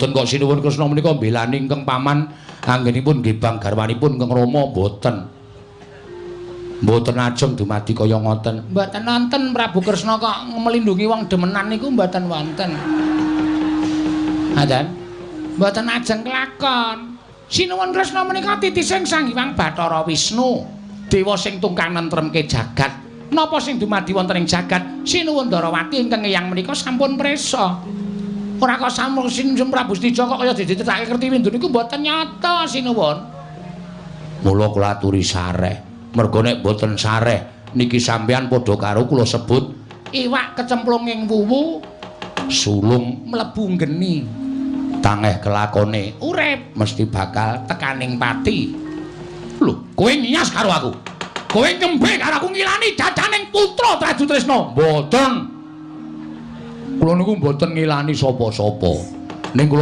Mboten kok sinuwun Kresna menika mbelani ingkang paman anggenipun gebang garwanipun ingkang Rama mboten. Mboten ajeng dumadi kaya ngoten. Mboten wonten Prabu Kresna kok melindungi wong demenan niku mboten wonten. Ngaten. Mboten ajeng kelakon. Sinuwun Kresna menika titising Sang Hyang Bathara Wisnu, dewa sing tungkang nentremke jagat. Napa sing dumadi wonten ing jagat? Sinuwun Darawati ingkang eyang menika sampun prisa. Ora kok sampun sinuwun Prabu Stika kok kaya dicritake Kertiwindu niku mboten nyata sinuwun. Mula kula aturi sareh. Merga nek mboten sareh niki sampeyan padha karo kula sebut iwak kecemplung ing wuwu, sulung mlebu geni. Tangeh kelakone urip mesti bakal tekaning pati. Lho, kowe nyias karo aku. Kowe nyembe karo aku ngilani dadaning putra Traju Tresna. Mboten. Kula niku mboten ngilani sapa-sapa. Ning kula